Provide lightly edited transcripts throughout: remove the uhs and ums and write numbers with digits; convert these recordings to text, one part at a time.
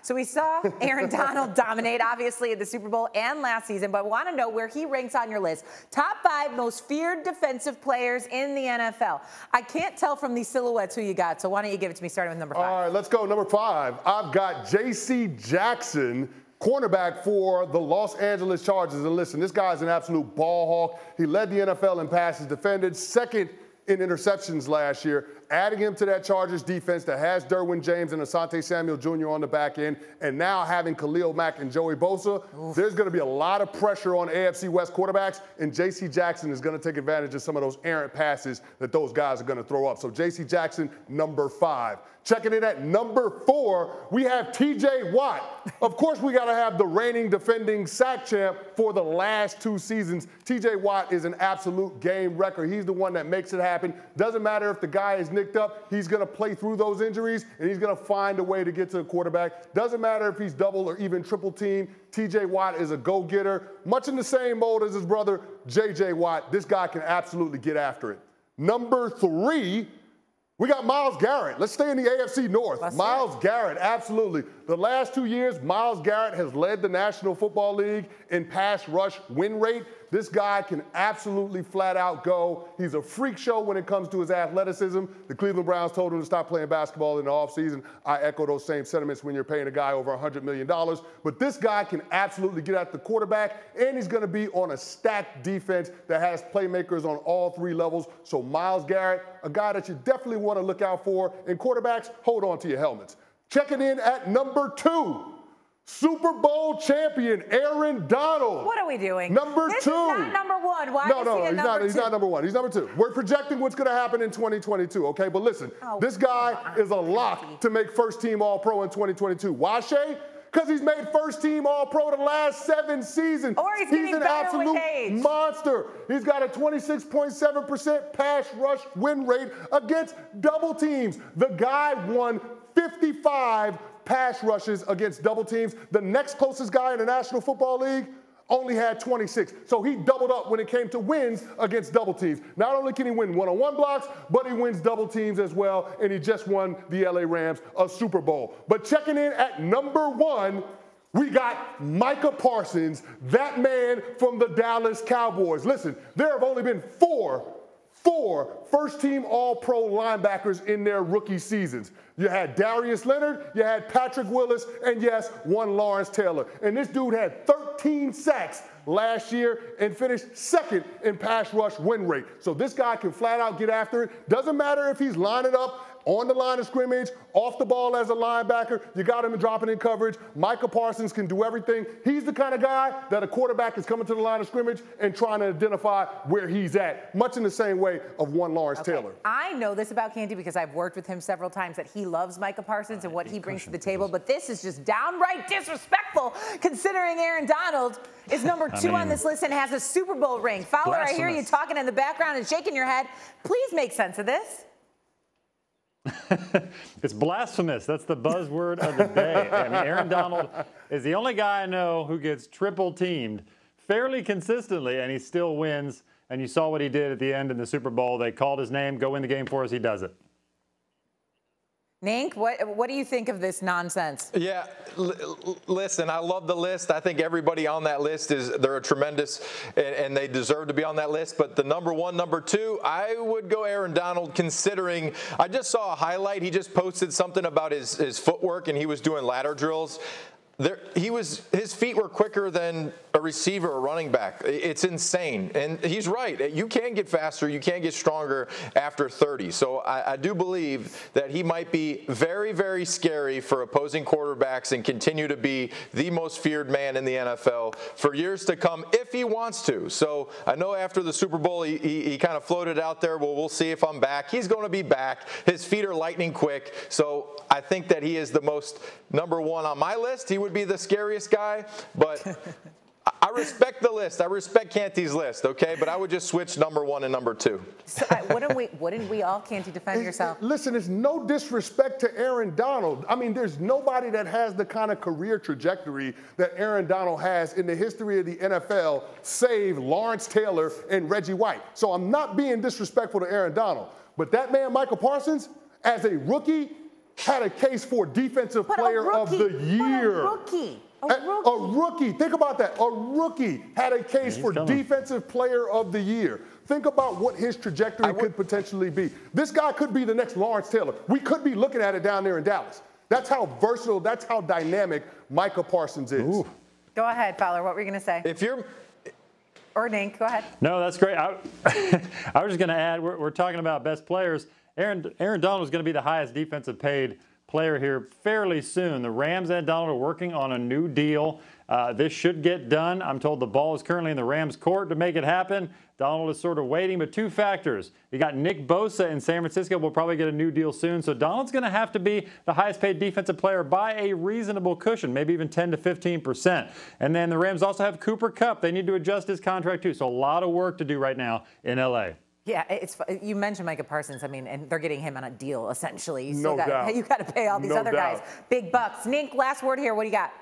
So we saw Aaron Donald dominate, obviously, in the Super Bowl and last season, but I want to know where he ranks on your list. Top 5 most feared defensive players in the NFL. I can't tell from these silhouettes who you got, so why don't you give it to me, starting with number 5. All right, let's go. Number 5, I've got J.C. Jackson, cornerback for the Los Angeles Chargers. And listen, this guy's an absolute ball hawk. He led the NFL in passes defended, second in interceptions last year. Adding him to that Chargers defense that has Derwin James and Asante Samuel Jr. on the back end, and now having Khalil Mack and Joey Bosa, there's going to be a lot of pressure on AFC West quarterbacks, and J.C. Jackson is going to take advantage of some of those errant passes that those guys are going to throw up. So J.C. Jackson, number 5. Checking in at number 4, we have T.J. Watt. Of course, we got to have the reigning defending sack champ for the last 2 seasons. T.J. Watt is an absolute game wrecker. He's the one that makes it happen. Doesn't matter if the guy is nicked up. He's going to play through those injuries, and he's going to find a way to get to the quarterback. Doesn't matter if he's double or even triple team. T.J. Watt is a go-getter, much in the same mold as his brother, J.J. Watt. This guy can absolutely get after it. Number 3, we got Myles Garrett. Let's stay in the AFC North. Myles Garrett, absolutely. The last 2 years, Myles Garrett has led the National Football League in pass rush win rate. This guy can absolutely flat out go. He's a freak show when it comes to his athleticism. The Cleveland Browns told him to stop playing basketball in the offseason. I echo those same sentiments when you're paying a guy over $100 million. But this guy can absolutely get at the quarterback, and he's going to be on a stacked defense that has playmakers on all 3 levels. So Myles Garrett, a guy that you definitely want to look out for. And quarterbacks, hold on to your helmets. Checking in at number 2. Super Bowl champion Aaron Donald. What are we doing? Number 2. This is not number 1. Why is he at number 2? He's not number 1. He's number 2. We're projecting what's going to happen in 2022, okay? But listen, this guy is a lock to make first-team All-Pro in 2022. Why, Shay? Because he's made first-team All-Pro the last 7 seasons. Or he's an absolute monster. He's got a 26.7% pass rush win rate against double teams. The guy won 55 pass rushes against double teams. The next closest guy in the National Football League only had 26. So he doubled up when it came to wins against double teams. Not only can he win one-on-one blocks, but he wins double teams as well, and he just won the LA Rams a Super Bowl. But checking in at number 1, we got Micah Parsons, that man from the Dallas Cowboys. Listen, there have only been 4 first-team All-Pro linebackers in their rookie seasons. You had Darius Leonard, you had Patrick Willis, and yes, one Lawrence Taylor. And this dude had 13 sacks last year and finished second in pass rush win rate. So this guy can flat out get after it. Doesn't matter if he's lining up on the line of scrimmage, off the ball as a linebacker. You got him dropping in coverage. Micah Parsons can do everything. He's the kind of guy that a quarterback is coming to the line of scrimmage and trying to identify where he's at, much in the same way of one Lawrence Taylor. I know this about Canty because I've worked with him several times, that he loves Micah Parsons and what he brings to the table, but this is just downright disrespectful considering Aaron Donald is number 2 on this list and has a Super Bowl ring. Fowler, I hear you talking in the background and shaking your head. Please make sense of this. It's blasphemous. That's the buzzword of the day. I mean, Aaron Donald is the only guy I know who gets triple teamed fairly consistently, and he still wins. And you saw what he did at the end in the Super Bowl. They called his name, go win the game for us. He does it. Nink, what do you think of this nonsense? Yeah, listen, I love the list. I think everybody on that list they're a tremendous, and they deserve to be on that list. But the number 1, number 2, I would go Aaron Donald, considering I just saw a highlight. He just posted something about his footwork, and he was doing ladder drills. His feet were quicker than a receiver or running back. It's insane. And he's right. You can get faster. You can get stronger after 30. So I do believe that he might be very, very scary for opposing quarterbacks and continue to be the most feared man in the NFL for years to come if he wants to. So I know after the Super Bowl, he kind of floated out there, well, we'll see if I'm back. He's going to be back. His feet are lightning quick. So I think that he is the most number 1 on my list. He would be the scariest guy, but I respect the list. I respect Canty's list, okay? But I would just switch number 1 and number 2. So, wouldn't we all, Canty, defend yourself? Listen, it's no disrespect to Aaron Donald. I mean, there's nobody that has the kind of career trajectory that Aaron Donald has in the history of the NFL, save Lawrence Taylor and Reggie White. So I'm not being disrespectful to Aaron Donald. But that man, Micah Parsons, as a rookie, had a case for Defensive Player of the Year. A rookie. Think about that. A rookie had a case for Defensive Player of the Year. Think about what his trajectory could potentially be. This guy could be the next Lawrence Taylor. We could be looking at it down there in Dallas. That's how versatile, that's how dynamic Micah Parsons is. Ooh. Go ahead, Fowler. What were you going to say? Or Nink, go ahead. No, that's great. I was just going to add, we're talking about best players. Aaron Donald is going to be the highest defensive paid player here fairly soon. The Rams and Donald are working on a new deal. This should get done. I'm told the ball is currently in the Rams' court to make it happen. Donald is sort of waiting, but two factors. You got Nick Bosa in San Francisco. We'll probably get a new deal soon. So Donald's going to have to be the highest paid defensive player by a reasonable cushion, maybe even 10 to 15%. And then the Rams also have Cooper Kupp. They need to adjust his contract too. So a lot of work to do right now in L.A. Yeah, you mentioned Micah Parsons. I mean, and they're getting him on a deal, essentially. You No doubt. You got to pay all these other guys big bucks. Nink, last word here. What do you got?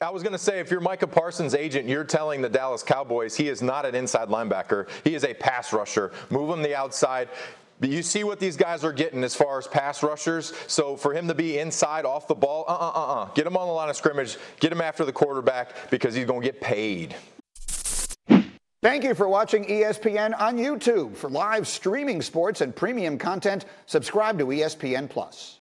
I was going to say, if you're Micah Parsons' agent, you're telling the Dallas Cowboys he is not an inside linebacker. He is a pass rusher. Move him the outside. But you see what these guys are getting as far as pass rushers. So for him to be inside off the ball, get him on the line of scrimmage. Get him after the quarterback because he's going to get paid. Thank you for watching ESPN on YouTube. For live streaming sports and premium content, subscribe to ESPN+.